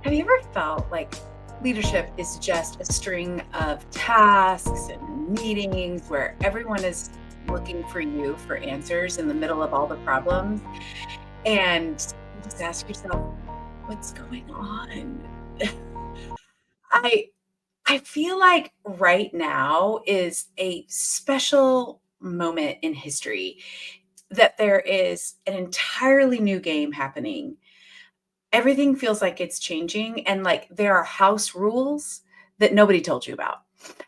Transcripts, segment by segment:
Have you ever felt like leadership is just a string of tasks and meetings where everyone is looking for you for answers in the middle of all the problems? And you just ask yourself, what's going on? I I feel like right now is a special moment in history that there is an entirely new game happening. Everything feels like it's changing and like there are house rules that nobody told you about.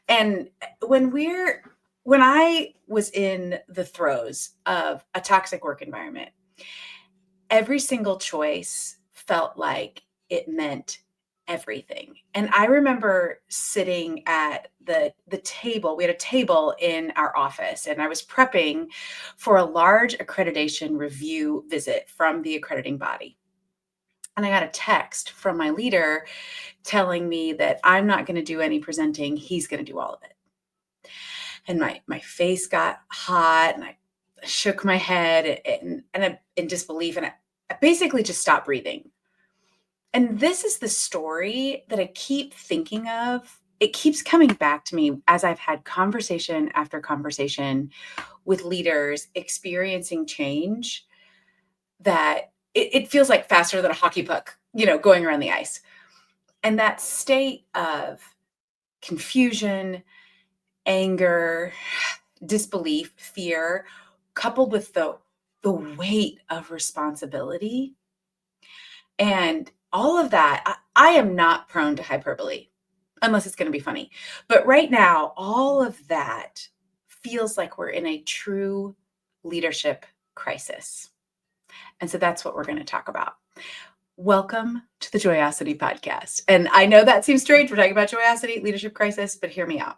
And when I was in the throes of a toxic work environment, every single choice felt like it meant everything. And I remember sitting at the table. We had a table in our office and I was prepping for a large accreditation review visit from the accrediting body. And I got a text from my leader telling me that I'm not going to do any presenting. He's going to do all of it. And my face got hot and I shook my head in disbelief. And I basically just stopped breathing. And this is the story that I keep thinking of. It keeps coming back to me as I've had conversation after conversation with leaders experiencing change that it feels like faster than a hockey puck, going around the ice. And that state of confusion, anger, disbelief, fear, coupled with the weight of responsibility and all of that, I am not prone to hyperbole unless it's going to be funny. But right now, all of that feels like we're in a true leadership crisis. And so that's what we're going to talk about. Welcome to the Joyosity Podcast. And I know that seems strange. We're talking about Joyosity, leadership crisis, but hear me out.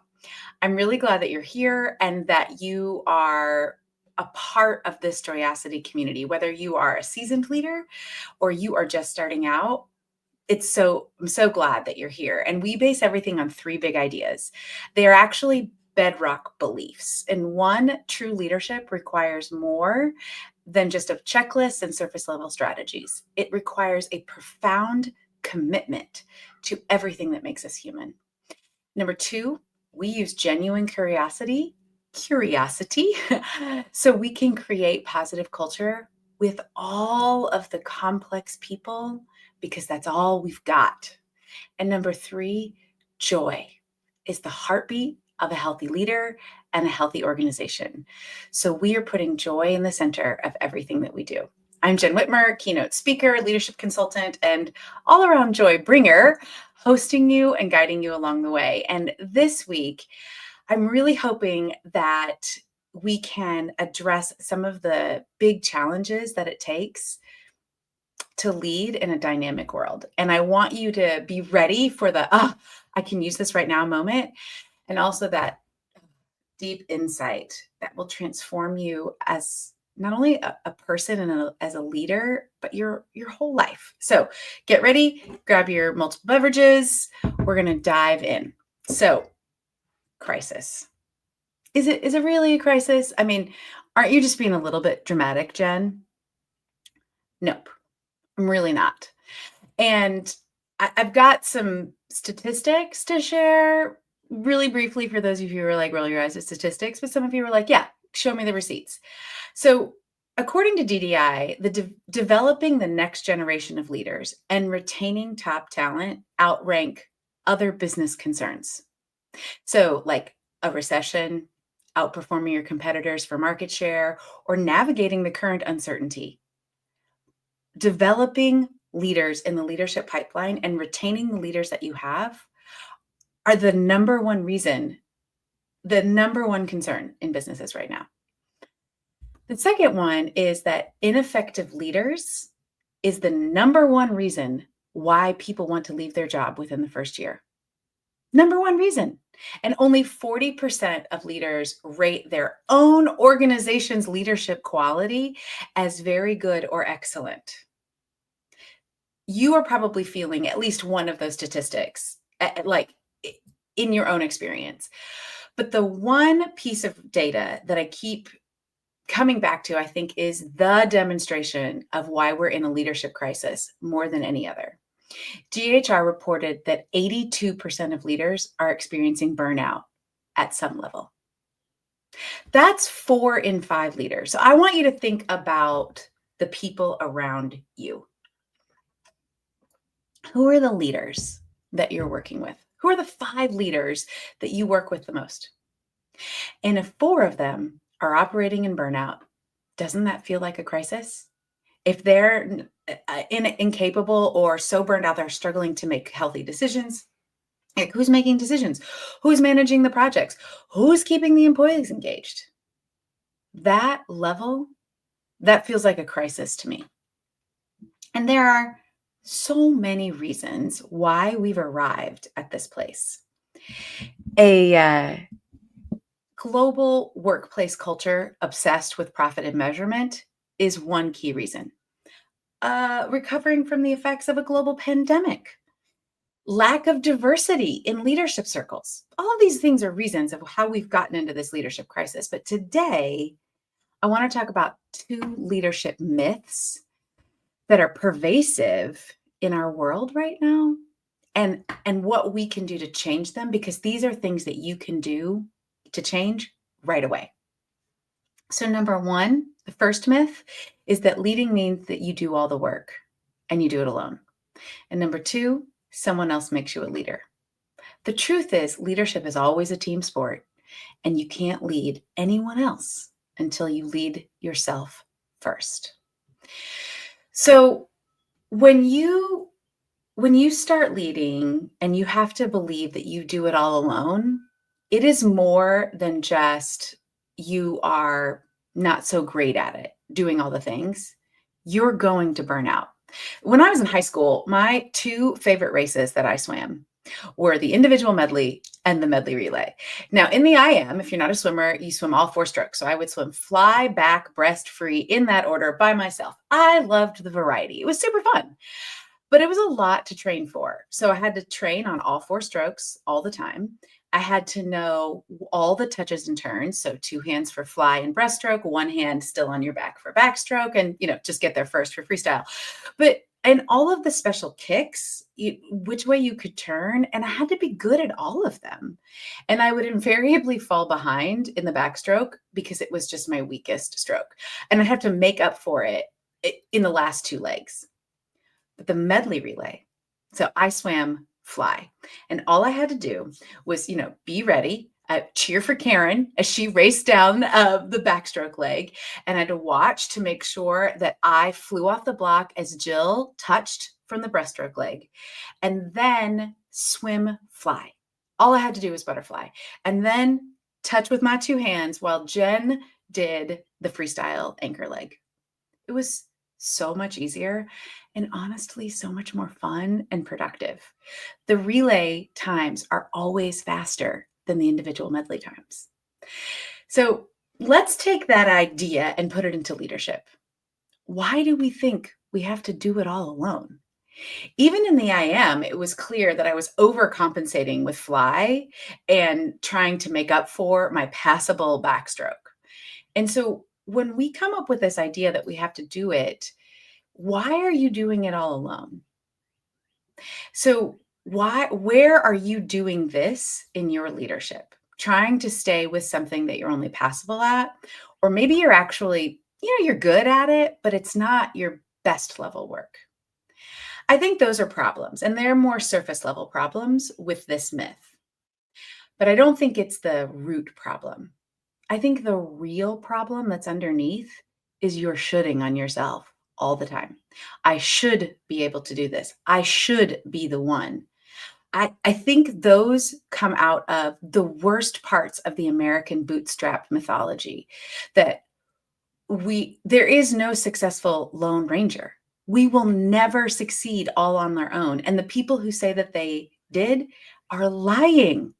I'm really glad that you're here and that you are a part of this Joyosity community, whether you are a seasoned leader or you are just starting out. I'm so glad that you're here. And we base everything on three big ideas. They are actually bedrock beliefs. And one, true leadership requires more than just a checklist and surface level strategies. It requires a profound commitment to everything that makes us human. Number two, we use genuine curiosity, so we can create positive culture with all of the complex people because that's all we've got. And number three, joy is the heartbeat of a healthy leader and a healthy organization. So we are putting joy in the center of everything that we do. I'm Jenn Whitmer, keynote speaker, leadership consultant, and all around joy bringer, hosting you and guiding you along the way. And this week, I'm really hoping that we can address some of the big challenges that it takes to lead in a dynamic world. And I want you to be ready for I can use this right now moment. And also that deep insight that will transform you as not only a person and as a leader, but your whole life. So get ready, grab your multiple beverages. We're going to dive in. So crisis. Is it really a crisis? I mean, aren't you just being a little bit dramatic, Jen? Nope, I'm really not. And I've got some statistics to share really briefly for those of you who are like, roll your eyes at statistics, but some of you are like, yeah, show me the receipts. So according to DDI, developing the next generation of leaders and retaining top talent outrank other business concerns. So like a recession, outperforming your competitors for market share, or navigating the current uncertainty. Developing leaders in the leadership pipeline and retaining the leaders that you have are the number one concern in businesses right now. The second one is that ineffective leaders is the number one reason why people want to leave their job within the first year. Number one reason. And only 40% of leaders rate their own organization's leadership quality as very good or excellent. You are probably feeling at least one of those statistics, like in your own experience. But the one piece of data that I keep coming back to, I think, is the demonstration of why we're in a leadership crisis more than any other. GHR reported that 82% of leaders are experiencing burnout at some level. That's 4 in 5 leaders. So I want you to think about the people around you. Who are the leaders that you're working with? Who are the 5 leaders that you work with the most? And if 4 of them are operating in burnout, doesn't that feel like a crisis? If they're incapable or so burned out, they're struggling to make healthy decisions. Like, who's making decisions? Who's managing the projects? Who's keeping the employees engaged? That level, that feels like a crisis to me. And there are so many reasons why we've arrived at this place. A global workplace culture obsessed with profit and measurement is one key reason. Recovering from the effects of a global pandemic, lack of diversity in leadership circles. All of these things are reasons of how we've gotten into this leadership crisis. But today, I want to talk about 2 leadership myths that are pervasive in our world right now, and what we can do to change them, because these are things that you can do to change right away. So number 1, the first myth is that leading means that you do all the work and you do it alone. And number 2, someone else makes you a leader. The truth is, leadership is always a team sport, and you can't lead anyone else until you lead yourself first. So when you start leading and you have to believe that you do it all alone, it is more than just you are not so great at it, doing all the things. You're going to burn out. When I was in high school, my 2 favorite races that I swam were the individual medley and the medley relay. Now, in the IM, if you're not a swimmer, you swim all 4 strokes. So I would swim fly, back, breast, free in that order by myself. I loved the variety. It was super fun. But it was a lot to train for. So I had to train on all 4 strokes all the time. I had to know all the touches and turns. So 2 hands for fly and breaststroke, 1 hand still on your back for backstroke, and just get there first for freestyle. But and all of the special kicks, which way you could turn, and I had to be good at all of them. And I would invariably fall behind in the backstroke because it was just my weakest stroke. And I'd have to make up for it in the last 2 legs. But the medley relay, so I swam fly, and all I had to do was, be ready, cheer for Karen as she raced down the backstroke leg, and I had to watch to make sure that I flew off the block as Jill touched from the breaststroke leg, and then swim fly. All I had to do was butterfly, and then touch with my 2 hands while Jenn did the freestyle anchor leg. It was so much easier and honestly so much more fun and productive. The relay times are always faster than the individual medley times. So let's take that idea and put it into leadership. Why do we think we have to do it all alone? Even in the IM, it was clear that I was overcompensating with fly and trying to make up for my passable backstroke. And so when we come up with this idea that we have to do it, why are you doing it all alone? So where are you doing this in your leadership? Trying to stay with something that you're only passable at, or maybe you're actually, you're good at it, but it's not your best level work. I think those are problems, and they're more surface level problems with this myth. But I don't think it's the root problem. I think the real problem that's underneath is you're shoulding on yourself all the time. I should be able to do this. I should be the one. I think those come out of the worst parts of the American bootstrap mythology, that there is no successful Lone Ranger. We will never succeed all on their own. And the people who say that they did are lying.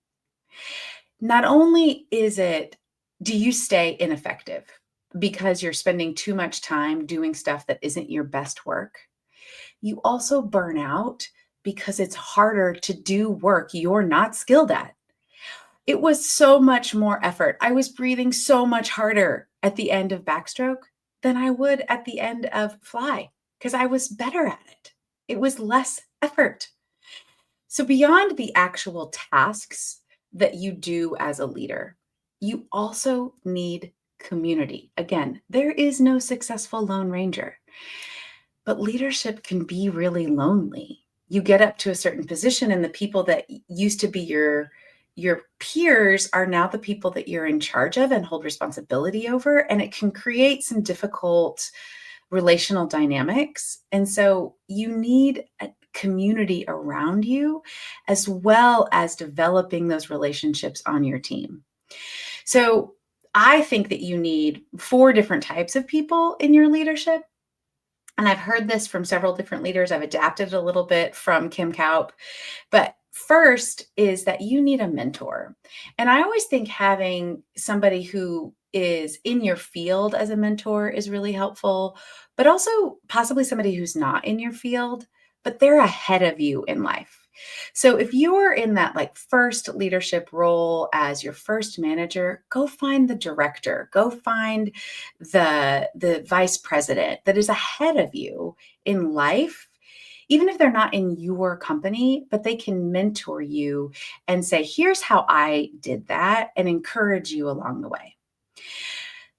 Not only do you stay ineffective because you're spending too much time doing stuff that isn't your best work, you also burn out because it's harder to do work you're not skilled at. It was so much more effort. I was breathing so much harder at the end of backstroke than I would at the end of fly because I was better at it. It was less effort. So, beyond the actual tasks that you do as a leader, you also need community. Again, there is no successful Lone Ranger, but leadership can be really lonely. You get up to a certain position, and the people that used to be your peers are now the people that you're in charge of and hold responsibility over, and it can create some difficult relational dynamics. And so you need a community around you, as well as developing those relationships on your team. So I think that you need four different types of people in your leadership. And I've heard this from several different leaders. I've adapted a little bit from Kim Kaup. But first is that you need a mentor. And I always think having somebody who is in your field as a mentor is really helpful, but also possibly somebody who's not in your field, but they're ahead of you in life. So if you're in that like first leadership role as your first manager, go find the director, go find the vice president that is ahead of you in life, even if they're not in your company, but they can mentor you and say, here's how I did that, and encourage you along the way.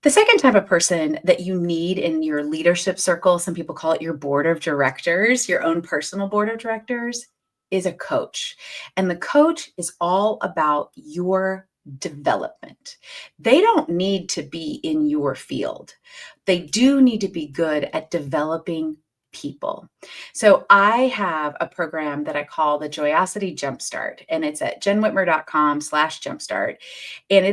The second type of person that you need in your leadership circle, some people call it your board of directors, your own personal board of directors, is a coach. And the coach is all about your development. They don't need to be in your field. They do need to be good at developing people. So I have a program that I call the Joyosity Jumpstart, and it's at jennwhitmer.com/jumpstart. And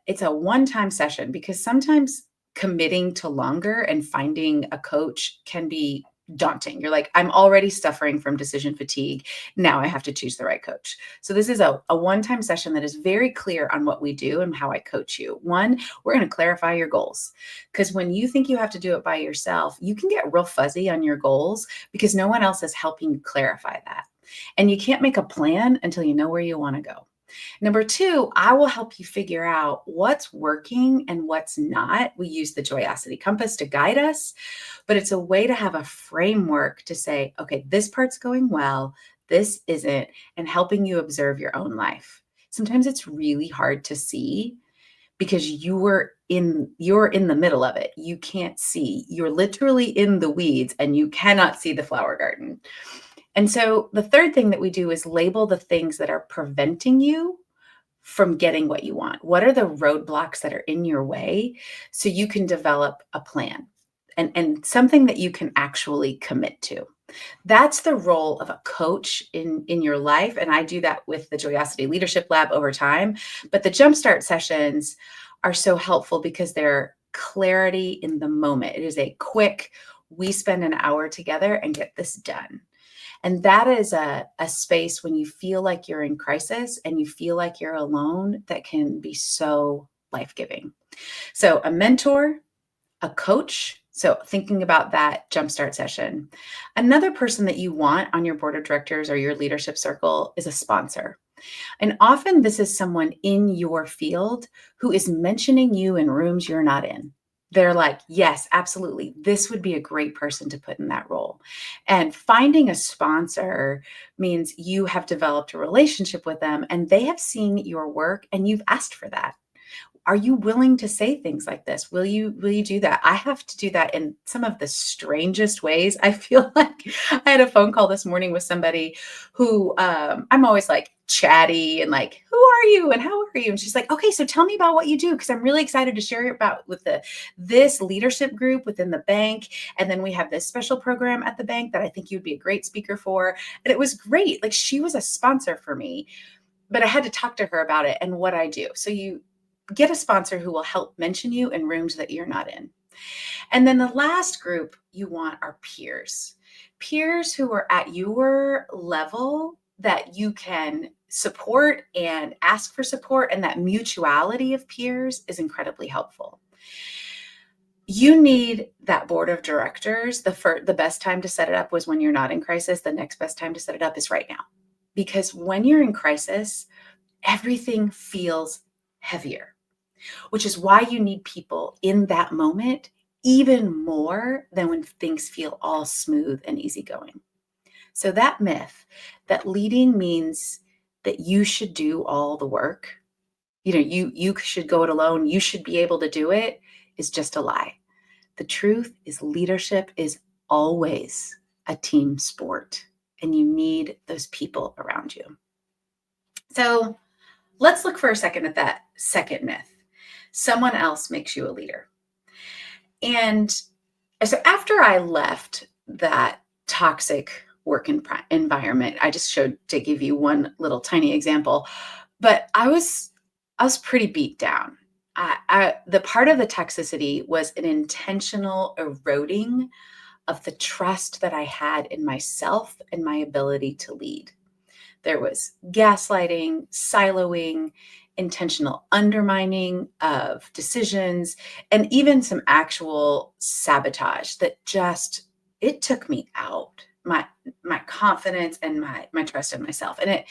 it's a one-time session, because sometimes committing to longer and finding a coach can be daunting. You're like, I'm already suffering from decision fatigue. Now I have to choose the right coach. So this is a one-time session that is very clear on what we do and how I coach you. One, we're going to clarify your goals, because when you think you have to do it by yourself, you can get real fuzzy on your goals because no one else is helping you clarify that. And you can't make a plan until you know where you want to go. Number two, I will help you figure out what's working and what's not. We use the Joyosity Compass to guide us, but it's a way to have a framework to say, okay, this part's going well, this isn't, and helping you observe your own life. Sometimes it's really hard to see because you're in the middle of it. You can't see. You're literally in the weeds and you cannot see the flower garden. And so the third thing that we do is label the things that are preventing you from getting what you want. What are the roadblocks that are in your way, so you can develop a plan and something that you can actually commit to? That's the role of a coach in your life. And I do that with the Joyosity Leadership Lab over time. But the Jumpstart sessions are so helpful because they're clarity in the moment. It is a quick, we spend an hour together and get this done. And that is a space when you feel like you're in crisis and you feel like you're alone that can be so life-giving. So a mentor, a coach. So thinking about that jumpstart session. Another person that you want on your board of directors or your leadership circle is a sponsor. And often this is someone in your field who is mentioning you in rooms you're not in. They're like, yes, absolutely. This would be a great person to put in that role. And finding a sponsor means you have developed a relationship with them and they have seen your work and you've asked for that. Are you willing to say things like this? Will you do that? I have to do that in some of the strangest ways. I feel like I had a phone call this morning with somebody who I'm always like chatty and like, who are you and how are you? And she's like, okay, so tell me about what you do, because I'm really excited to share about with this leadership group within the bank. And then we have this special program at the bank that I think you'd be a great speaker for. And it was great. Like, she was a sponsor for me, but I had to talk to her about it and what I do. So you get a sponsor who will help mention you in rooms that you're not in. And then the last group you want are peers. Peers who are at your level that you can support and ask for support, and that mutuality of peers is incredibly helpful. You need that board of directors. The best time to set it up was when you're not in crisis. The next best time to set it up is right now. Because when you're in crisis, everything feels heavier, which is why you need people in that moment even more than when things feel all smooth and easygoing. So that myth that leading means that you should do all the work, you should go it alone, you should be able to do it, is just a lie. The truth is leadership is always a team sport, and you need those people around you. So let's look for a second at that second myth. Someone else makes you a leader. And so after I left that toxic work environment, I just showed to give you one little tiny example, but I was pretty beat down. The part of the toxicity was an intentional eroding of the trust that I had in myself and my ability to lead. There was gaslighting, siloing, intentional undermining of decisions, and even some actual sabotage that just it took me out. My confidence and my trust in myself. And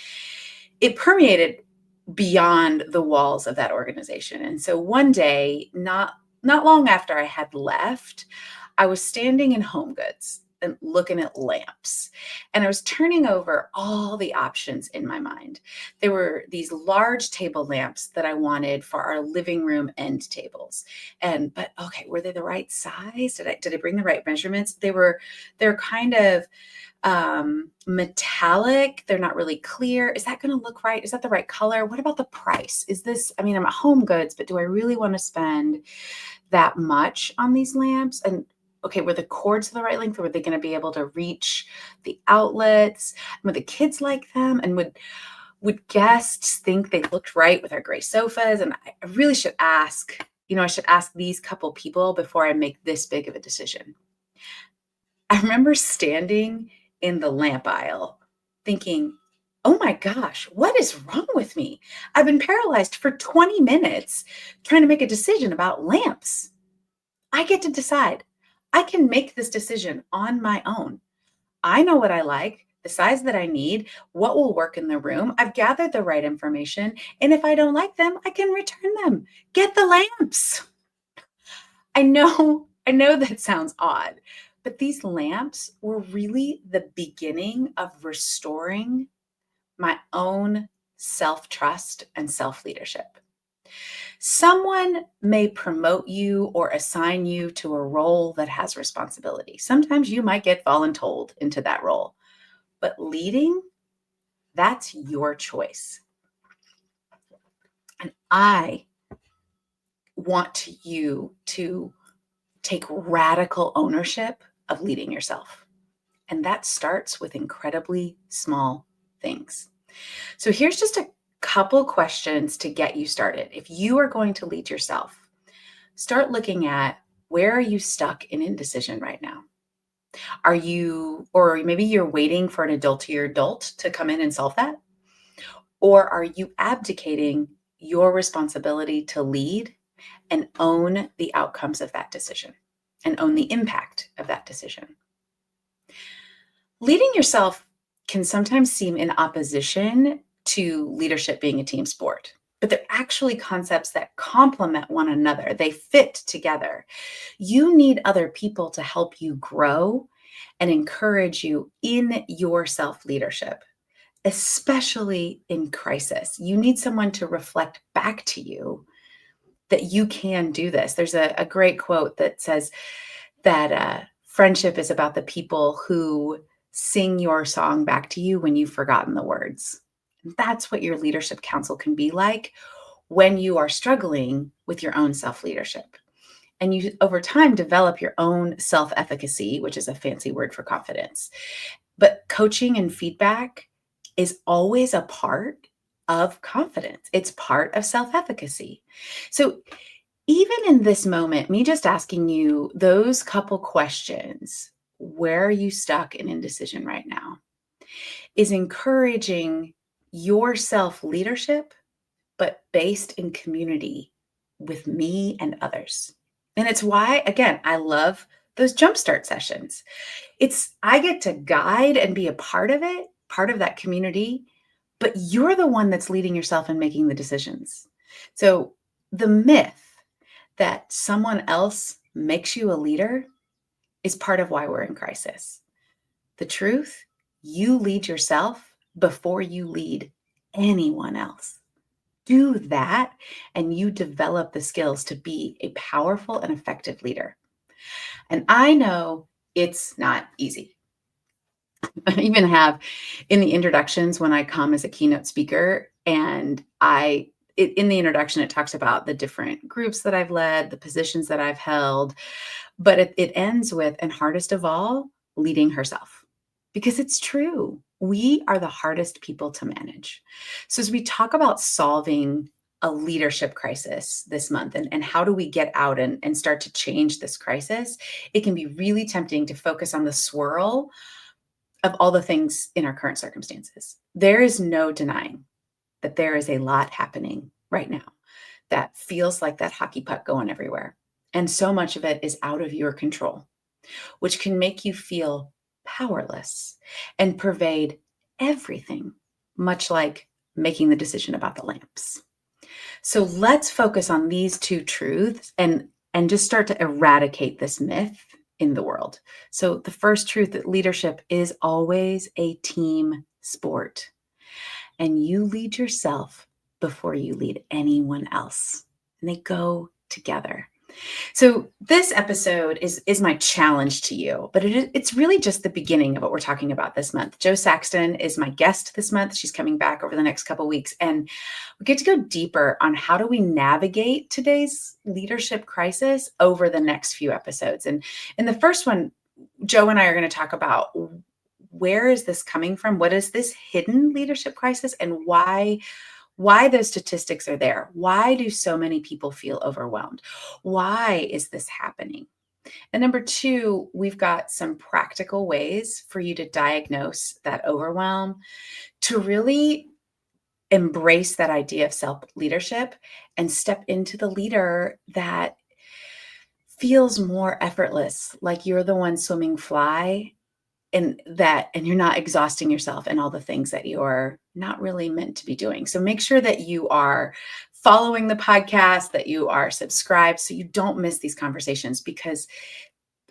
it permeated beyond the walls of that organization. And so one day, not long after I had left, I was standing in Home Goods and looking at lamps. And I was turning over all the options in my mind. There were these large table lamps that I wanted for our living room end tables. But okay, were they the right size? Did I bring the right measurements? They're kind of metallic. They're not really clear. Is that going to look right? Is that the right color? What about the price? I'm at Home Goods, but do I really want to spend that much on these lamps? And okay, were the cords the right length? Or were they going to be able to reach the outlets? Would the kids like them? And would guests think they looked right with our gray sofas? And I really should ask, I should ask these couple people before I make this big of a decision. I remember standing in the lamp aisle thinking, oh my gosh, what is wrong with me? I've been paralyzed for 20 minutes trying to make a decision about lamps. I get to decide. I can make this decision on my own. I know what I like, the size that I need, what will work in the room. I've gathered the right information. And if I don't like them, I can return them. Get the lamps. I know that sounds odd, but these lamps were really the beginning of restoring my own self-trust and self-leadership. Someone may promote you or assign you to a role that has responsibility. Sometimes you might get voluntold into that role, but leading, that's your choice. And I want you to take radical ownership of leading yourself. And that starts with incredibly small things. So here's just a couple questions to get you started. If you are going to lead yourself, start looking at, where are you stuck in indecision right now? Or maybe you're waiting for an adultier adult to come in and solve that? Or are you abdicating your responsibility to lead and own the outcomes of that decision and own the impact of that decision? Leading yourself can sometimes seem in opposition to leadership being a team sport, but they're actually concepts that complement one another. They fit together. You need other people to help you grow and encourage you in your self-leadership, especially in crisis. You need someone to reflect back to you that you can do this. There's a great quote that says that friendship is about the people who sing your song back to you when you've forgotten the words. That's what your leadership council can be like when you are struggling with your own self-leadership. And you, over time, develop your own self-efficacy, which is a fancy word for confidence. But coaching and feedback is always a part of confidence. It's part of self-efficacy. So even in this moment, me just asking you those couple questions, where are you stuck in indecision right now, is encouraging your self-leadership, but based in community with me and others. And it's why, again, I love those jumpstart sessions. I get to guide and be a part of it, part of that community, but you're the one that's leading yourself and making the decisions. So the myth that someone else makes you a leader is part of why we're in crisis. The truth You lead yourself before you lead anyone else. Do that, and you develop the skills to be a powerful and effective leader. And I know it's not easy. I even have in the introductions when I come as a keynote speaker, and in the introduction, it talks about the different groups that I've led, the positions that I've held, but it ends with, and hardest of all, leading herself. Because it's true. We are the hardest people to manage. So as we talk about solving a leadership crisis this month and how do we get out and start to change this crisis, it can be really tempting to focus on the swirl of all the things in our current circumstances. There is no denying that there is a lot happening right now that feels like that hockey puck going everywhere. And so much of it is out of your control, which can make you feel powerless and pervade everything, much like making the decision about the lamps. So let's focus on these two truths and just start to eradicate this myth in the world. So the first truth, that leadership is always a team sport, and you lead yourself before you lead anyone else, and they go together. So this episode is my challenge to you, but it's really just the beginning of what we're talking about this month. Jo Saxton is my guest this month. She's coming back over the next couple of weeks, and we get to go deeper on how do we navigate today's leadership crisis over the next few episodes. And in the first one, Jo and I are going to talk about where is this coming from? What is this hidden leadership crisis, and why those statistics are there? Why do so many people feel overwhelmed? Why is this happening? And number two, we've got some practical ways for you to diagnose that overwhelm, to really embrace that idea of self-leadership and step into the leader that feels more effortless, like you're the one swimming fly, and you're not exhausting yourself and all the things that you're not really meant to be doing. So make sure that you are following the podcast, that you are subscribed so you don't miss these conversations, because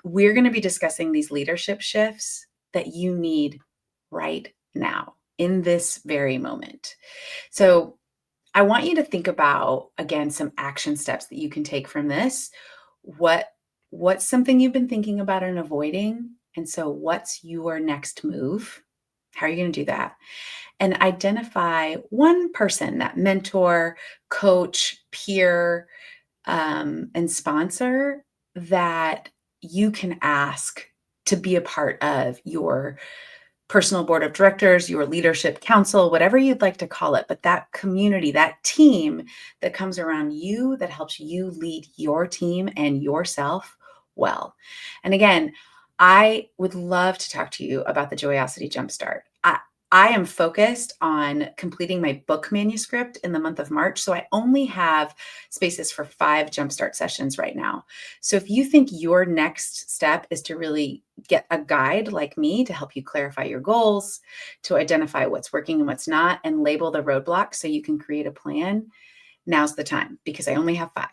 we're going to be discussing these leadership shifts that you need right now in this very moment. So I want you to think about, again, some action steps that you can take from this. What's something you've been thinking about and avoiding? And so what's your next move? How are you going to do that? And identify one person, that mentor, coach, peer, and sponsor that you can ask to be a part of your personal board of directors, your leadership council, whatever you'd like to call it. But that community, that team that comes around you, that helps you lead your team and yourself well. And again, I would love to talk to you about the Joyosity Jumpstart. I am focused on completing my book manuscript in the month of March, so I only have spaces for 5 Jumpstart sessions right now. So if you think your next step is to really get a guide like me to help you clarify your goals, to identify what's working and what's not, and label the roadblocks so you can create a plan, now's the time, because I only have 5.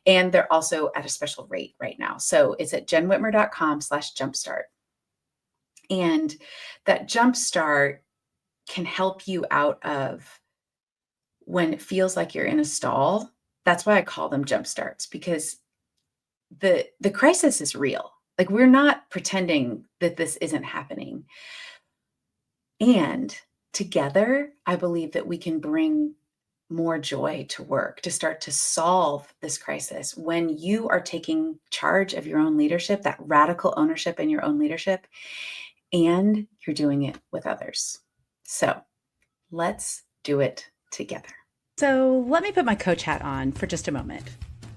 And they're also at a special rate right now. So it's at jennwhitmer.com/jumpstart. And that jumpstart can help you out of when it feels like you're in a stall. That's why I call them jumpstarts, because the crisis is real. Like, we're not pretending that this isn't happening. And together, I believe that we can bring more joy to work, to start to solve this crisis when you are taking charge of your own leadership, that radical ownership in your own leadership, and you're doing it with others. So let's do it together. So let me put my coach hat on for just a moment.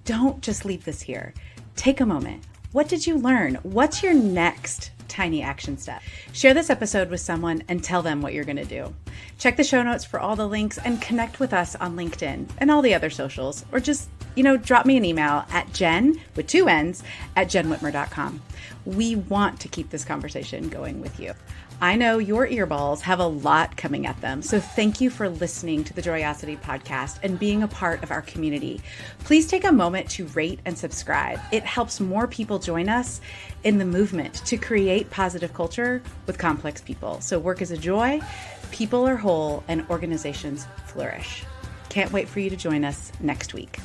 Don't just leave this here. Take a moment. What did you learn? What's your next tiny action step? Share this episode with someone and tell them what you're going to do. Check the show notes for all the links and connect with us on LinkedIn and all the other socials, or just, drop me an email at Jenn with 2 N's at jennwhitmer.com. We want to keep this conversation going with you. I know your earballs have a lot coming at them, so thank you for listening to the Joyosity podcast and being a part of our community. Please take a moment to rate and subscribe. It helps more people join us in the movement to create positive culture with complex people. So work is a joy, people are whole, and organizations flourish. Can't wait for you to join us next week.